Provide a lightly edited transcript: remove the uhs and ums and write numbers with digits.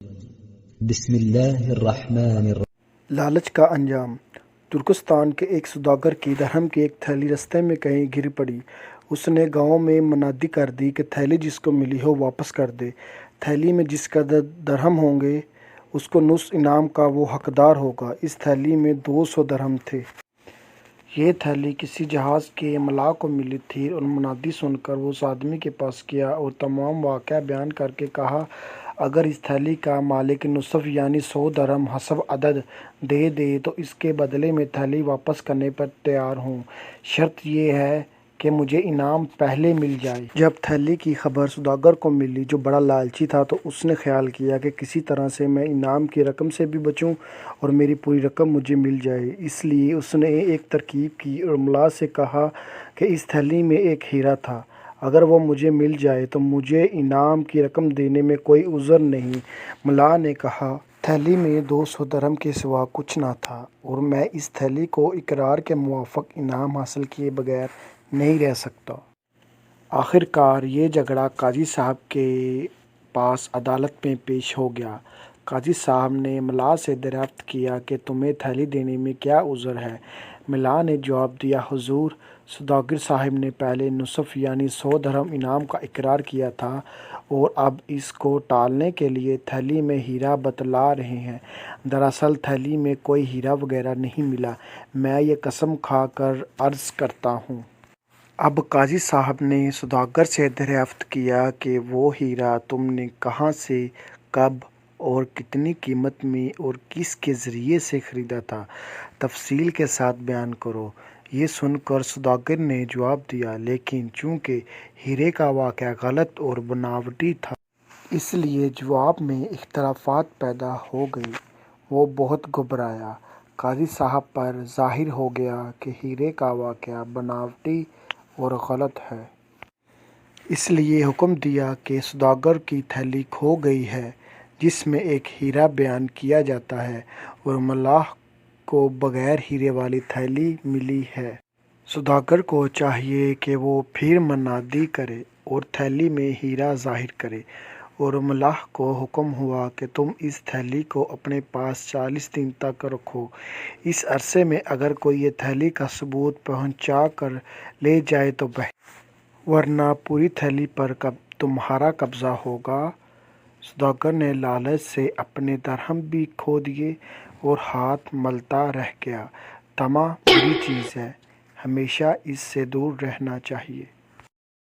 بسم اللہ الرحمن الرحیم۔ لالچ کا انجام۔ ترکستان کے ایک سوداگر کی درہم کی ایک تھیلی رستے میں کہیں گر پڑی۔ اس نے گاؤں میں منادی کر دی کہ تھیلی جس کو ملی ہو واپس کر دے۔ تھیلی میں جس قدر درہم ہوں گے اس کو نصف انعام کا وہ حقدار ہوگا۔ اس تھیلی میں 200 درہم تھے۔ یہ تھیلی کسی جہاز کے ملاح کو ملی تھی اور منادی سن کر وہ اس آدمی کے پاس گیا اور تمام واقعہ بیان کر کے کہا، اگر اس تھیلی کا مالک نصف یعنی 100 درہم حسب عدد دے دے تو اس کے بدلے میں تھیلی واپس کرنے پر تیار ہوں، شرط یہ ہے کہ مجھے انعام پہلے مل جائے۔ جب تھیلی کی خبر سوداگر کو ملی جو بڑا لالچی تھا تو اس نے خیال کیا کہ کسی طرح سے میں انعام کی رقم سے بھی بچوں اور میری پوری رقم مجھے مل جائے۔ اس لیے اس نے ایک ترکیب کی اور ملاح سے کہا کہ اس تھیلی میں ایک ہیرا تھا، اگر وہ مجھے مل جائے تو مجھے انعام کی رقم دینے میں کوئی عذر نہیں۔ ملاح نے کہا، تھیلی میں 200 درہم کے سوا کچھ نہ تھا اور میں اس تھیلی کو اقرار کے موافق انعام حاصل کیے بغیر نہیں رہ سکتا۔ آخر کار یہ جھگڑا قاضی صاحب کے پاس عدالت میں پیش ہو گیا۔ قاضی صاحب نے ملاح سے دریافت کیا کہ تمہیں تھیلی دینے میں کیا عذر ہے؟ ملاح نے جواب دیا، حضور، سوداگر صاحب نے پہلے نصف یعنی 100 درہم انعام کا اقرار کیا تھا اور اب اس کو ٹالنے کے لیے تھیلی میں ہیرا بتلا رہے ہیں۔ دراصل تھیلی میں کوئی ہیرا وغیرہ نہیں ملا، میں یہ قسم کھا کر عرض کرتا ہوں۔ اب قاضی صاحب نے سوداگر سے دریافت کیا کہ وہ ہیرا تم نے کہاں سے، کب اور کتنی قیمت میں اور کس کے ذریعے سے خریدا تھا؟ تفصیل کے ساتھ بیان کرو۔ یہ سن کر سوداگر نے جواب دیا، لیکن چونکہ ہیرے کا واقعہ غلط اور بناوٹی تھا اس لیے جواب میں اختلافات پیدا ہو گئے۔ وہ بہت گھبرایا۔ قاضی صاحب پر ظاہر ہو گیا کہ ہیرے کا واقعہ بناوٹی اور غلط ہے۔ اس لیے حکم دیا کہ سوداگر کی تھیلی کھو گئی ہے جس میں ایک ہیرا بیان کیا جاتا ہے اور ملاح کو بغیر ہیرے والی تھیلی ملی ہے۔ سوداگر کو چاہیے کہ وہ پھر منادی کرے اور تھیلی میں ہیرا ظاہر کرے، اور ملاح کو حکم ہوا کہ تم اس تھیلی کو اپنے پاس 40 دن تک رکھو۔ اس عرصے میں اگر کوئی یہ تھیلی کا ثبوت پہنچا کر لے جائے تو بہتر، ورنہ پوری تھیلی پر تمہارا قبضہ ہوگا۔ سوداگر نے لالچ سے اپنے درہم بھی کھو دیے اور ہاتھ ملتا رہ گیا۔ طمع بری چیز ہے، ہمیشہ اس سے دور رہنا چاہیے۔